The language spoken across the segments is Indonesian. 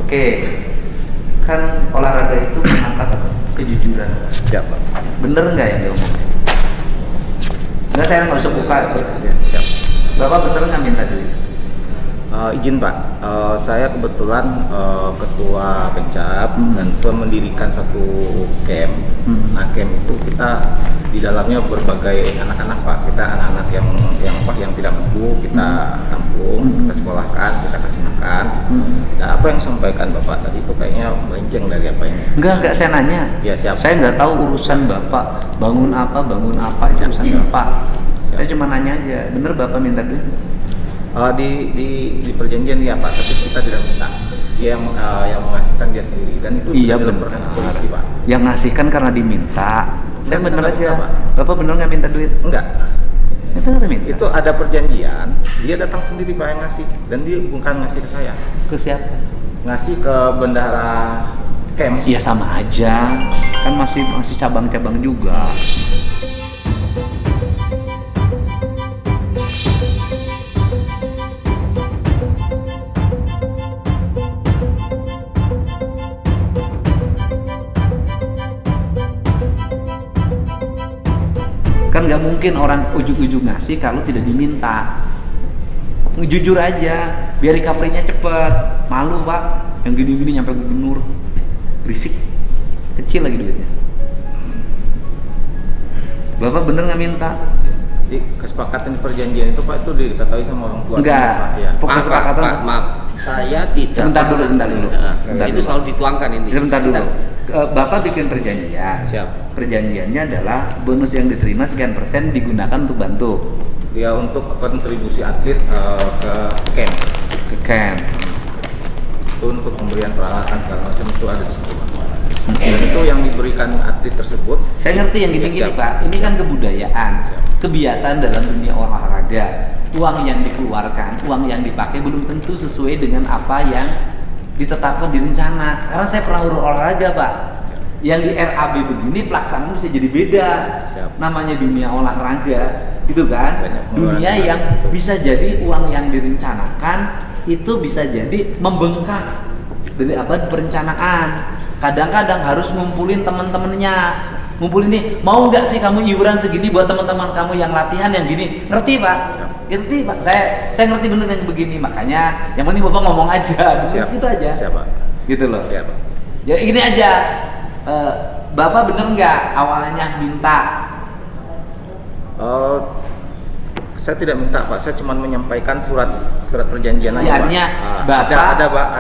Oke, kan olahraga itu mengangkat kejujuran. Siap, Pak. Bener nggak yang diomong? Nggak, saya nggak usah buka. Siap. Bapak bener nggak minta duit? Izin Pak, saya kebetulan ketua Pencap dan saya mendirikan satu camp. Nah, camp itu kita di dalamnya berbagai anak-anak Pak. Kita anak-anak yang tidak mampu kita tampung, kita sekolahkan, kita kasih makan. Nah, apa yang disampaikan Bapak tadi itu kayaknya melenceng dari apa yang Enggak, saya nanya. Ya, siap. Saya nggak tahu urusan Bapak bangun apa itu urusan Bapak. Saya cuma nanya aja, bener Bapak minta duit? Di perjanjian ya Pak, tapi kita tidak minta. Dia yang mengasihkan dia sendiri dan itu Iya, sudah benar. pernah polisi Pak. Yang ngasihkan karena diminta. Saya bener Enggak, aja. Pak. Bapak bener nggak minta duit? Enggak. Itu nggak minta. Itu ada perjanjian, dia datang sendiri Pak yang ngasih dan dia bukan ngasih ke saya. Ke siapa? Ngasih ke bendahara camp. Ya sama aja. Kan masih cabang-cabang juga. Kan nggak mungkin orang ujug-ujug ngasih kalau tidak diminta. Jujur aja, biar recovery-nya cepet. Malu Pak, yang gini-gini nyampe gubernur, berisik, kecil lagi duitnya. Bapak bener nggak minta? Di kesepakatan perjanjian itu Pak itu diketahui sama orang tua. Enggak, saya, Pak. Ya. kesepakatan. Maaf, saya tidak. Sebentar dulu. Itu selalu dituangkan ini. Sebentar dulu. Bapak bikin perjanjian. Siap. Perjanjiannya adalah bonus yang diterima sekian persen digunakan untuk bantu. Dia untuk kontribusi atlet ke camp. Ke camp. Itu untuk pemberian peralatan segala macam itu ada di situ. Dan itu yang diberikan atlet tersebut. Saya ngerti yang gini-gini Ya, siap. Pak. Ini kan kebudayaan, kebiasaan dalam dunia olahraga. Uang yang dikeluarkan, uang yang dipakai belum tentu sesuai dengan apa yang ditetapkan di rencana. Karena saya pernah olahraga Pak. Yang di RAB begini pelaksanaan bisa jadi beda. Siap. Namanya dunia olahraga, gitu kan? Banyak Dunia pengeluaran. yang bisa jadi uang yang direncanakan itu bisa jadi membengkak dari apa perencanaan. Kadang-kadang harus ngumpulin teman-temannya, ngumpulin nih, mau nggak sih kamu iuran segini buat teman-teman kamu yang latihan yang gini, ngerti Pak? Siap. Ngerti Pak, saya ngerti bener yang begini, makanya yang penting Bapak ngomong aja, Siap. gitu aja. Siap Pak. Gitu loh. Siap Pak. Ya gini aja, Bapak bener nggak awalnya minta? Saya tidak minta Pak, saya cuma menyampaikan surat perjanjian aja Ya, artinya Pak. Bapak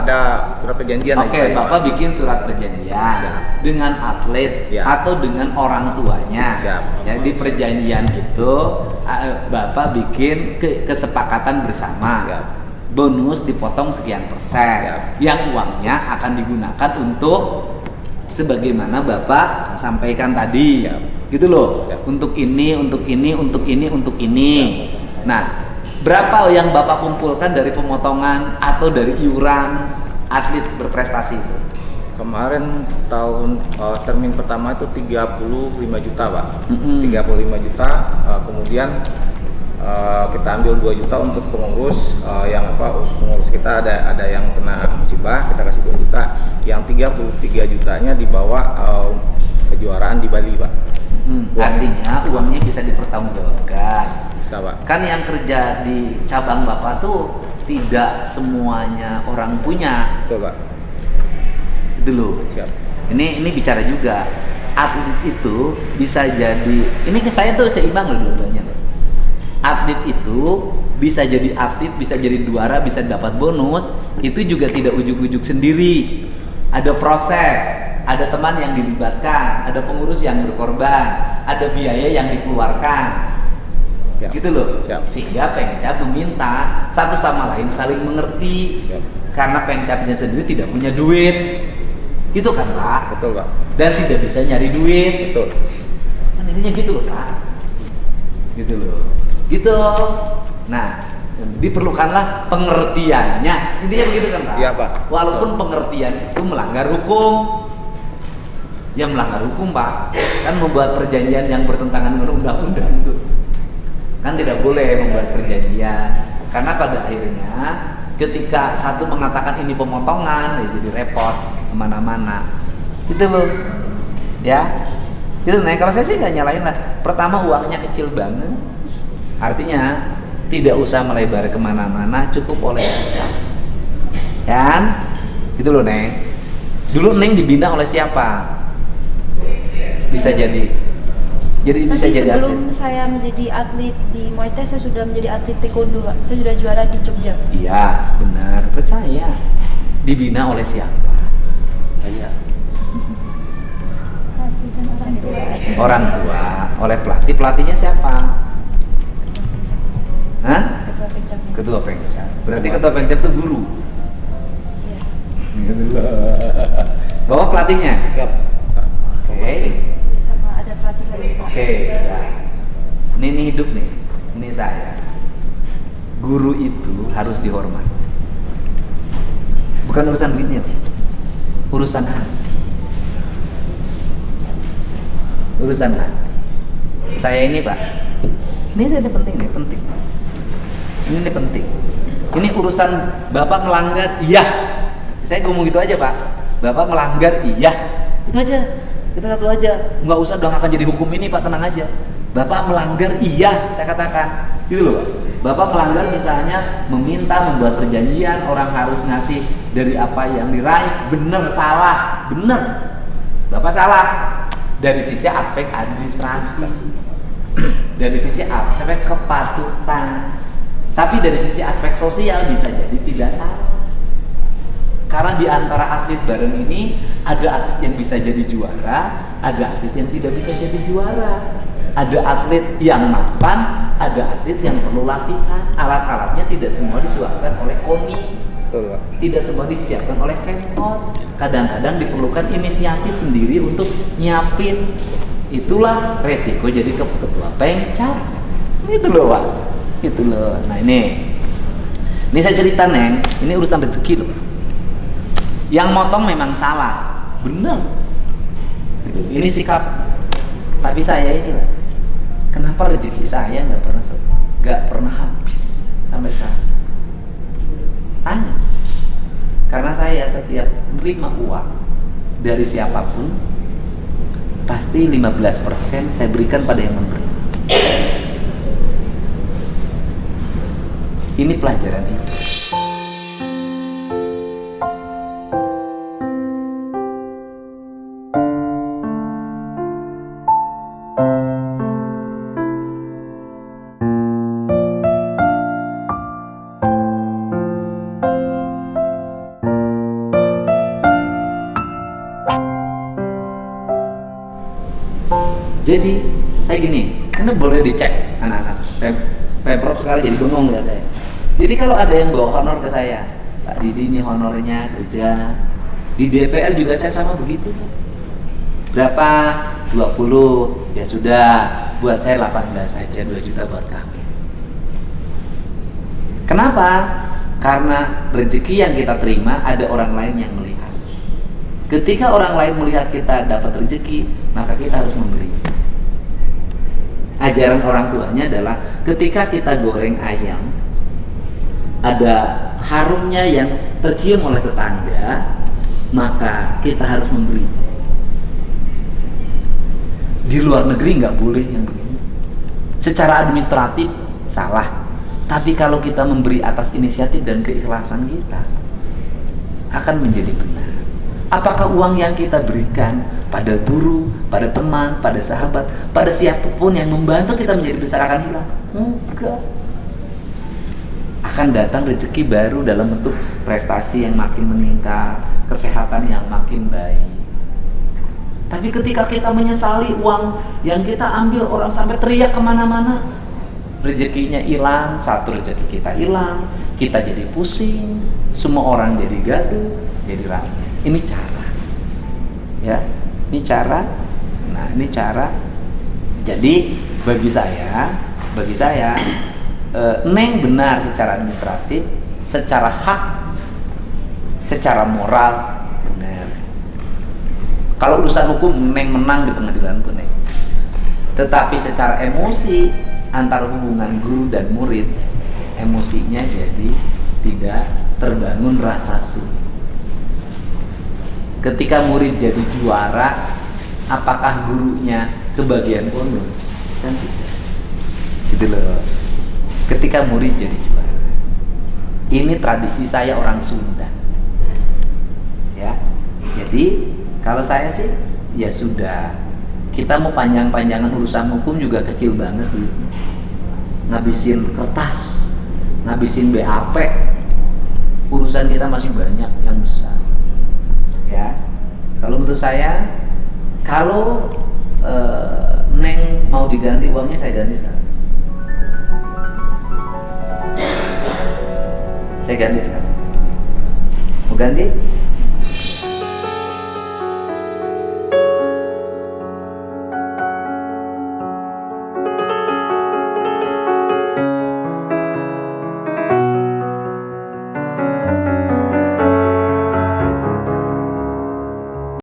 ada surat perjanjian Oke, aja. Bapak bikin surat perjanjian Siap. dengan atlet Ya. atau dengan orang tuanya. Siap. Jadi perjanjian itu Bapak bikin kesepakatan bersama. Siap. Bonus dipotong sekian persen. Siap. Yang uangnya akan digunakan untuk sebagaimana Bapak sampaikan tadi. Siap. Gitu loh. Siap. Untuk ini, untuk ini, untuk ini, untuk ini. Nah, berapa yang Bapak kumpulkan dari pemotongan atau dari iuran atlet berprestasi itu? Kemarin termin pertama itu 35 juta Pak. 35 juta, kemudian kita ambil 2 juta untuk pengurus pengurus kita ada yang kena musibah, kita kasih 2 juta. Yang 33 jutanya dibawa kejuaraan di Bali Pak. Artinya uangnya bisa dipertanggungjawabkan. Bisa Pak. Kan yang kerja di cabang Bapak tuh tidak semuanya orang punya. Betul Pak. Itu loh. Siap. Ini bicara juga. Atlet itu bisa jadi, ini ke saya tuh seimbang loh dua-duanya. Atlet itu bisa jadi atlet, bisa jadi juara, bisa dapat bonus. Itu juga tidak ujuk-ujuk sendiri. Ada proses, ada teman yang dilibatkan, ada pengurus yang berkorban, ada biaya yang dikeluarkan. Ya. Gitu loh. Siap. Sehingga Pencap meminta satu sama lain saling mengerti. Siap. Karena Pencapnya sendiri tidak punya duit. Gitu kan Pak? Betul Pak. Dan tidak bisa nyari duit. Betul. Kan intinya gitu loh Pak. Gitu loh. Gitu. Nah, diperlukanlah pengertiannya. Intinya begitu kan Pak? Iya Pak. Walaupun pengertian itu melanggar hukum. Ya melanggar hukum Pak. Kan membuat perjanjian yang bertentangan dengan undang-undang itu. Kan tidak boleh membuat perjanjian. Karena pada akhirnya ketika satu mengatakan ini pemotongan, ya jadi repot kemana-mana. Itu loh, ya. Itu nah kalau saya sih nggak nyalain lah. Pertama uangnya kecil banget, artinya tidak usah melebar kemana-mana, cukup oleh kita. Kan? Gitu loh Neng. Dulu Neng dibina oleh siapa? Bisa jadi. Jadi Tapi bisa jadi sebelum atlet. saya menjadi atlet di Muay Thai, saya sudah menjadi atlet taekwondo, Pak. Saya sudah juara di Jogja. Iya, benar. Percaya. Dibina oleh siapa? Banyak. Orang tua, oleh pelatih. Pelatihnya siapa? Hah? Ketua Pecah. Ketua Pengcap. Berarti ketua Pengcap itu guru. Iya. Bawa pelatihnya. Siap. Oke. Sama ada pelatih lagi. Oke, udah. Ini hidup nih. Ini saya. Guru itu harus dihormati. Bukan urusan duitnya, urusan hati. Urusan hati. Saya ini Pak, ini saya ini penting nih, penting. Ini penting. Ini urusan Bapak melanggar, iya. Saya ngomong gitu aja Pak. Bapak melanggar, iya. Itu aja. Kita satu aja. Nggak usah dong akan jadi hukum ini Pak, tenang aja. Bapak melanggar, iya. Saya katakan. Gitu loh Pak. Bapak melanggar misalnya meminta membuat perjanjian, orang harus ngasih dari apa yang diraih, bener salah, bener. Bapak salah. Dari sisi aspek administrasi, dari sisi aspek kepatutan, tapi dari sisi aspek sosial bisa jadi tidak salah. Karena di antara atlet bareng ini ada atlet yang bisa jadi juara, ada atlet yang tidak bisa jadi juara, ada atlet yang mapan, ada atlet yang perlu latihan. Alat-alatnya tidak semua disuapkan oleh KONI. Betul, Pak. Tidak semua disiapkan oleh Pemkot. Kadang-kadang diperlukan inisiatif sendiri untuk nyiapin. Itulah resiko jadi ketua Pengcap. Itu loh Pak. Itu loh. Nah ini saya cerita Neng. Ini urusan rezeki loh. Yang motong memang salah, benar. Ini sikap. Tapi saya ini Pak, kenapa rezeki saya nggak pernah habis sampai sekarang? Tanya. Karena saya setiap menerima uang dari siapapun pasti 15% saya berikan pada yang memberi. Ini pelajaran hidup. Jadi saya gini, ini boleh dicek anak-anak. Pemprov sekarang jadi bengong lihat saya. Jadi kalau ada yang bawa honor ke saya, Pak Didi ini honornya kerja di DPR juga saya sama begitu. Berapa? 20. Ya sudah, buat saya 18 saja, 2 juta buat kami. Kenapa? Karena rezeki yang kita terima ada orang lain yang melihat. Ketika orang lain melihat kita dapat rezeki, maka kita harus memberi. Ajaran orang tuanya adalah ketika kita goreng ayam, ada harumnya yang tercium oleh tetangga, maka kita harus memberi. Di luar negeri nggak boleh yang begini. Secara administratif salah, tapi kalau kita memberi atas inisiatif dan keikhlasan kita, akan menjadi benar. Apakah uang yang kita berikan pada guru, pada teman, pada sahabat, pada siapapun yang membantu kita menjadi besar akan hilang? Enggak. Akan datang rezeki baru dalam bentuk prestasi yang makin meningkat, kesehatan yang makin baik. Tapi ketika kita menyesali uang yang kita ambil, orang sampai teriak kemana-mana, rezekinya hilang, satu rezeki kita hilang, kita jadi pusing, semua orang jadi gaduh, jadi rame. Ini cara, ya, ini cara. Nah, ini cara. Jadi bagi saya, Neng benar secara administratif, secara hak, secara moral benar. Kalau urusan hukum Neng menang di pengadilan pun Neng. Tetapi secara emosi antara hubungan guru dan murid, emosinya jadi tidak terbangun rasa syukur. Ketika murid jadi juara, apakah gurunya kebagian bonus? Kan tidak. Gitu loh. Ketika murid jadi juara. Ini tradisi saya orang Sunda. Ya. Jadi kalau saya sih ya sudah. Kita mau panjang-panjangan urusan hukum juga kecil banget duitnya. Ngabisin kertas, ngabisin BAP. Urusan kita masih banyak yang besar. Ya, kalau menurut saya, kalau Neng mau diganti uangnya, saya ganti sekarang. Saya ganti sekarang. Mau ganti?